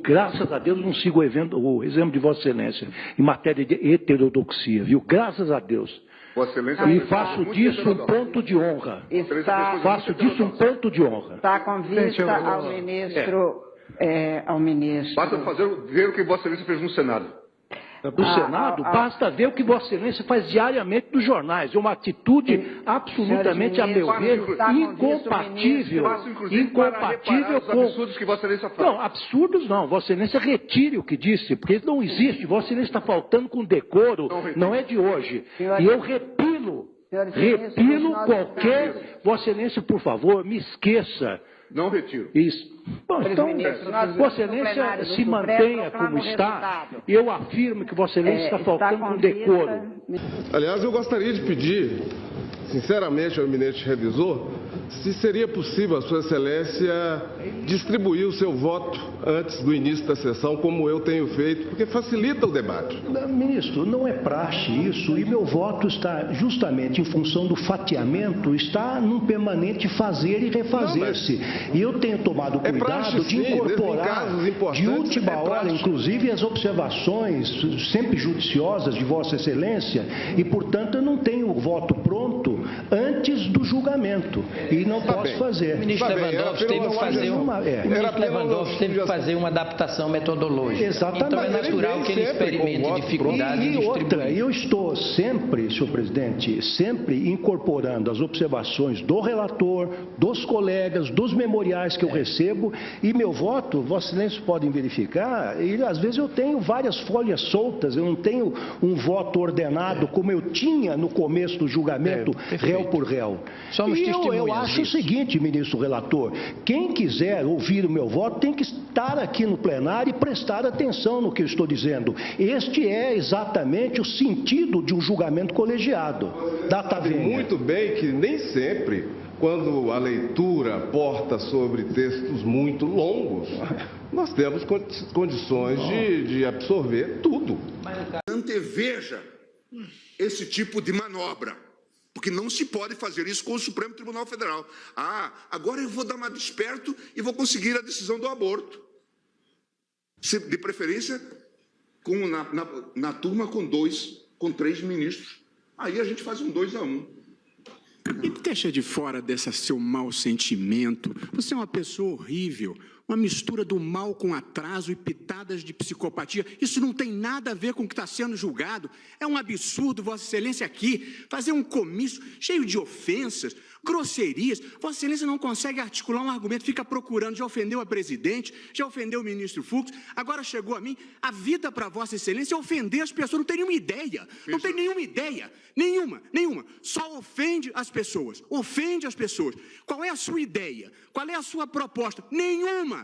Graças a Deus, não sigo o exemplo de Vossa Excelência em matéria de heterodoxia, viu? Graças a Deus. Vossa Excelência, e faço disso um ponto de honra. Faço disso um ponto de honra. Está com vista ao ministro... ao ministro... Basta ver o que Vossa Excelência fez no Senado. Do Senado, basta ver o que Vossa Excelência faz diariamente nos jornais. É uma atitude absolutamente, a meu ver, incompatível com... os absurdos que Vossa Excelência faz. Não, absurdos não. Vossa Excelência retire o que disse, porque não existe. Vossa Excelência está faltando com decoro, não é de hoje. E eu repilo qualquer... Vossa Excelência, por favor, me esqueça. Não retiro. Isso. Bom, então, Vossa Excelência se mantenha como está. Eu afirmo que Vossa Excelência está faltando com decoro. Aliás, eu gostaria de pedir, sinceramente, ao eminente revisor, se seria possível a Sua Excelência distribuir o seu voto antes do início da sessão, como eu tenho feito, porque facilita o debate. Ministro, não é praxe isso, e meu voto está justamente em função do fatiamento, está num permanente fazer e refazer-se. E eu tenho tomado cuidado de incorporar de última hora, inclusive, as observações sempre judiciosas de Vossa Excelência, e, portanto, eu não tenho o voto pronto antes do julgamento. E não posso fazer. O ministro Lewandowski teve que fazer uma adaptação metodológica. Exatamente. Então é natural que ele experimente dificuldade em distribuir. Eu estou sempre, senhor presidente, sempre incorporando as observações do relator, dos colegas, dos memoriais que eu recebo, e meu voto, Vossa Excelência podem verificar, e às vezes eu tenho várias folhas soltas, eu não tenho um voto ordenado como eu tinha no começo do julgamento, réu por réu. Somos eu acho o seguinte, ministro relator, quem quiser ouvir o meu voto tem que estar aqui no plenário e prestar atenção no que eu estou dizendo. Este é exatamente o sentido de um julgamento colegiado. Data venha. Muito bem que nem sempre, quando a leitura porta sobre textos muito longos, nós temos condições de absorver tudo. Anteveja esse tipo de manobra. Porque não se pode fazer isso com o Supremo Tribunal Federal. Agora eu vou dar uma desperto e vou conseguir a decisão do aborto. De preferência, na turma com 3 ministros. Aí a gente faz um 2-1. E deixa de fora desse seu mau sentimento. Você é uma pessoa horrível. Uma mistura do mal com atraso e pitadas de psicopatia. Isso não tem nada a ver com o que está sendo julgado. É um absurdo, Vossa Excelência, aqui, fazer um comício cheio de ofensas, grosserias. Vossa Excelência não consegue articular um argumento, fica procurando, já ofendeu a presidente, já ofendeu o ministro Fux, agora chegou a mim. A vida para Vossa Excelência é ofender as pessoas, não tem nenhuma ideia. Não tem nenhuma ideia. Nenhuma. Só ofende as pessoas. Ofende as pessoas. Qual é a sua ideia? Qual é a sua proposta? Nenhuma.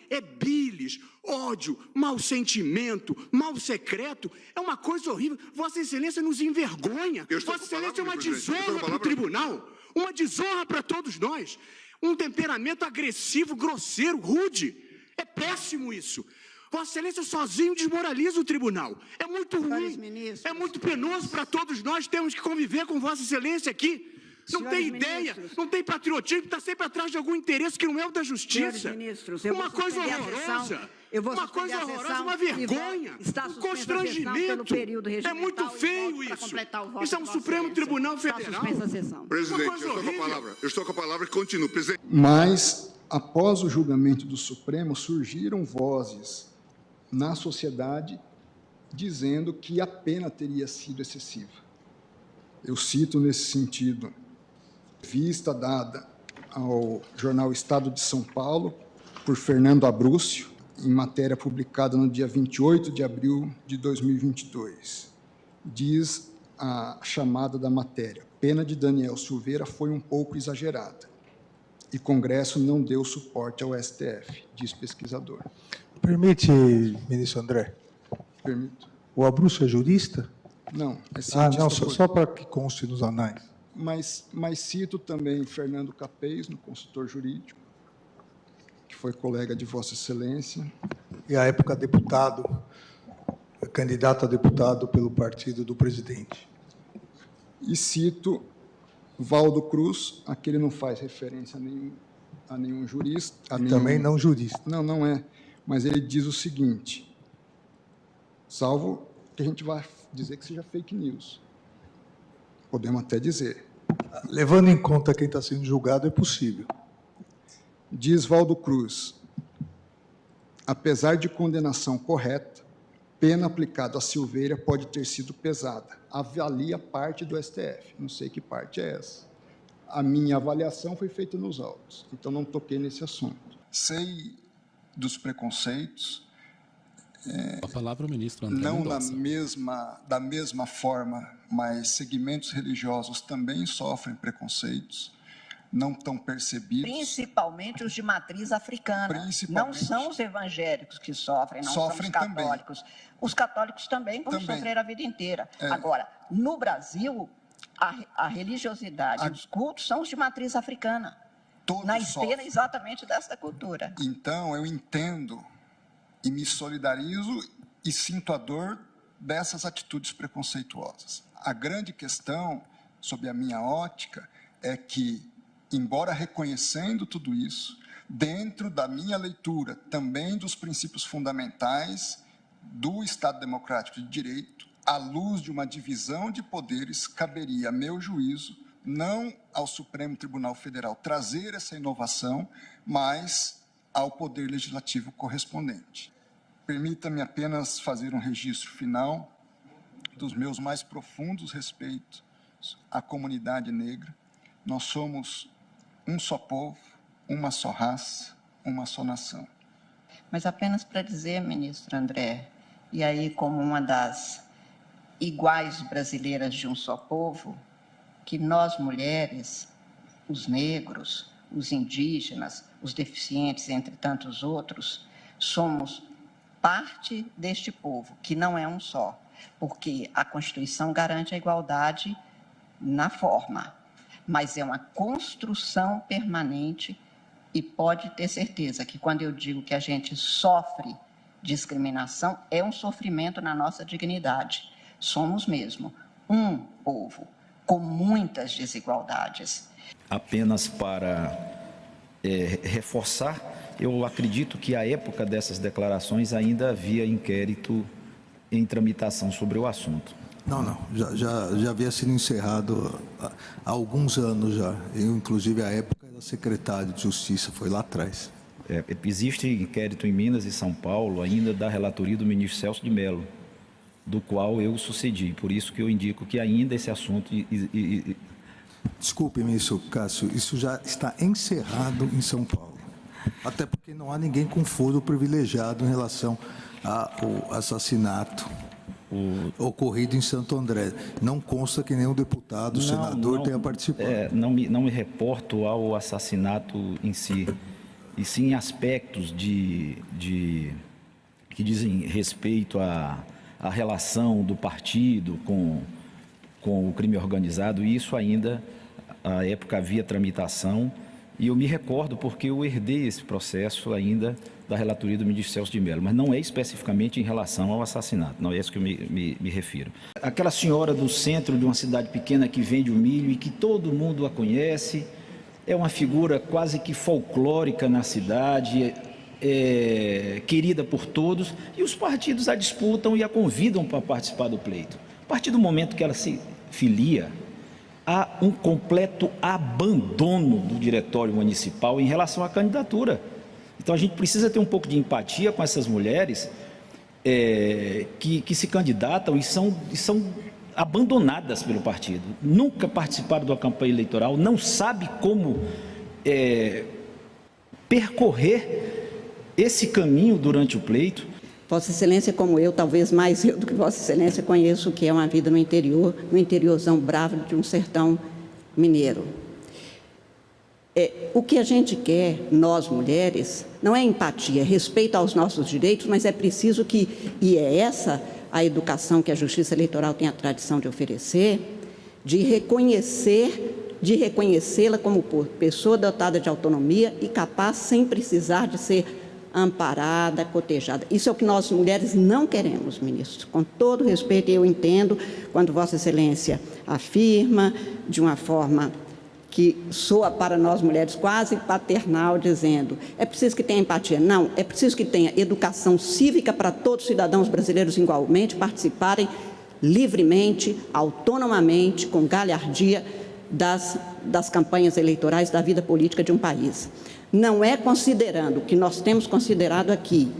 É bilis, ódio, mau sentimento, mal secreto. É uma coisa horrível. Vossa Excelência nos envergonha. Vossa Excelência é uma desonra para o tribunal. Uma desonra para todos nós. Um temperamento agressivo, grosseiro, rude. É péssimo isso. Vossa Excelência sozinho desmoraliza o tribunal. É muito ruim. É muito penoso para todos nós. Temos que conviver com Vossa Excelência aqui. Não tem ideia, não tem patriotismo, está sempre atrás de algum interesse que não é o da justiça. Uma coisa horrorosa. Uma coisa horrorosa, uma vergonha, um constrangimento. É muito feio isso. Isso é um Supremo Tribunal Federal. Presidente, eu estou com a palavra e continuo. Presidente. Mas, após o julgamento do Supremo, surgiram vozes na sociedade dizendo que a pena teria sido excessiva. Eu cito nesse sentido vista dada ao jornal Estado de São Paulo por Fernando Abrúcio, em matéria publicada no dia 28 de abril de 2022. Diz a chamada da matéria: pena de Daniel Silveira foi um pouco exagerada e Congresso não deu suporte ao STF, diz pesquisador. Permite, ministro André? Permito. O Abrúcio é jurista? Não, é cientista. Não, só para que conste nos anais. Mas cito também Fernando Capês, no consultor jurídico, que foi colega de Vossa Excelência. E à época candidato a deputado pelo partido do presidente. E cito Valdo Cruz, a que ele não faz referência a nenhum jurista. Também não jurista. Não, não é. Mas ele diz o seguinte, salvo que a gente vai dizer que seja fake news. Podemos até dizer. Levando em conta quem está sendo julgado, é possível. Diz Valdo Cruz, apesar de condenação correta, pena aplicada a Silveira pode ter sido pesada. Avalia parte do STF. Não sei que parte é essa. A minha avaliação foi feita nos autos, então não toquei nesse assunto. Sei dos preconceitos. A palavra ao ministro André não Mendonça. da mesma forma, mas segmentos religiosos também sofrem preconceitos, não estão percebidos. Principalmente os de matriz africana. Não são os evangélicos que sofrem, não são os católicos. Também. Os católicos também vão sofrer a vida inteira. Agora, no Brasil, a religiosidade, os cultos são os de matriz africana. Na esteira exatamente dessa cultura. Então, eu entendo e me solidarizo e sinto a dor dessas atitudes preconceituosas. A grande questão, sob a minha ótica, é que, embora reconhecendo tudo isso, dentro da minha leitura também dos princípios fundamentais do Estado Democrático de Direito, à luz de uma divisão de poderes, caberia, a meu juízo, não ao Supremo Tribunal Federal trazer essa inovação, mas ao Poder Legislativo correspondente. Permita-me apenas fazer um registro final dos meus mais profundos respeitos à comunidade negra. Nós somos um só povo, uma só raça, uma só nação. Mas apenas para dizer, ministro André, e aí como uma das iguais brasileiras de um só povo, que nós mulheres, os negros, os indígenas, os deficientes, entre tantos outros, somos parte deste povo, que não é um só, porque a Constituição garante a igualdade na forma, mas é uma construção permanente e pode ter certeza que quando eu digo que a gente sofre discriminação, é um sofrimento na nossa dignidade. Somos mesmo um povo com muitas desigualdades. Apenas para reforçar, eu acredito que à época dessas declarações ainda havia inquérito em tramitação sobre o assunto. Não, já havia sido encerrado há alguns anos já. Eu, inclusive, à época, era secretário de Justiça, foi lá atrás. Existe inquérito em Minas e São Paulo, ainda da relatoria do ministro Celso de Mello, do qual eu sucedi. Por isso que eu indico que ainda esse assunto... Desculpe, ministro Cássio, isso já está encerrado em São Paulo. Até porque não há ninguém com foro privilegiado em relação ao assassinato ocorrido em Santo André. Não consta que nenhum deputado, senador tenha participado. Não me reporto ao assassinato em si, e sim aspectos que dizem respeito à relação do partido com o crime organizado, e isso ainda, à época, havia tramitação, e eu me recordo porque eu herdei esse processo ainda da relatoria do ministro Celso de Mello, mas não é especificamente em relação ao assassinato, não é isso que eu me refiro. Aquela senhora do centro de uma cidade pequena que vende o milho e que todo mundo a conhece, é uma figura quase que folclórica na cidade, querida por todos, e os partidos a disputam e a convidam para participar do pleito. A partir do momento que ela se filia, há um completo abandono do diretório municipal em relação à candidatura. Então a gente precisa ter um pouco de empatia com essas mulheres que se candidatam e são abandonadas pelo partido. Nunca participaram de uma campanha eleitoral, não sabe como percorrer esse caminho durante o pleito. Vossa Excelência, como eu, talvez mais eu do que Vossa Excelência, conheço o que é uma vida no interior, no interiorzão bravo de um sertão mineiro. O que a gente quer, nós mulheres, não é empatia, é respeito aos nossos direitos, mas é preciso e é essa a educação que a Justiça Eleitoral tem a tradição de oferecer, de reconhecê-la como pessoa dotada de autonomia e capaz, sem precisar de ser amparada, cotejada. Isso é o que nós mulheres não queremos, ministro. Com todo respeito, eu entendo quando Vossa Excelência afirma de uma forma que soa para nós mulheres quase paternal, dizendo: é preciso que tenha empatia. Não, é preciso que tenha educação cívica para todos os cidadãos brasileiros igualmente participarem livremente, autonomamente, com galhardia das campanhas eleitorais, da vida política de um país. Não é considerando o que nós temos considerado aqui,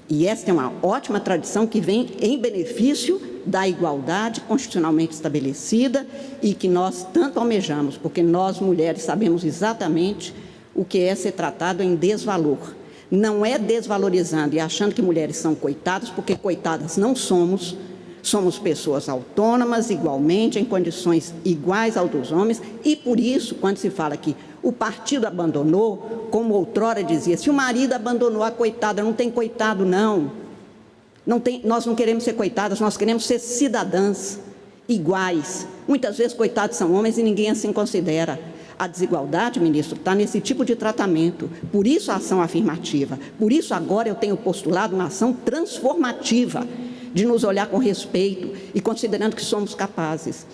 e esta é uma ótima tradição que vem em benefício da igualdade constitucionalmente estabelecida e que nós tanto almejamos, porque nós, mulheres, sabemos exatamente o que é ser tratado em desvalor. Não é desvalorizando e achando que mulheres são coitadas, porque coitadas não somos. Somos pessoas autônomas, igualmente, em condições iguais ao dos homens, e por isso, quando se fala que o partido abandonou, como outrora dizia, se o marido abandonou a coitada, não tem coitado, não. Nós não queremos ser coitadas, nós queremos ser cidadãs iguais. Muitas vezes coitados são homens e ninguém assim considera. A desigualdade, ministro, está nesse tipo de tratamento. Por isso a ação afirmativa. Por isso agora eu tenho postulado uma ação transformativa, de nos olhar com respeito e considerando que somos capazes.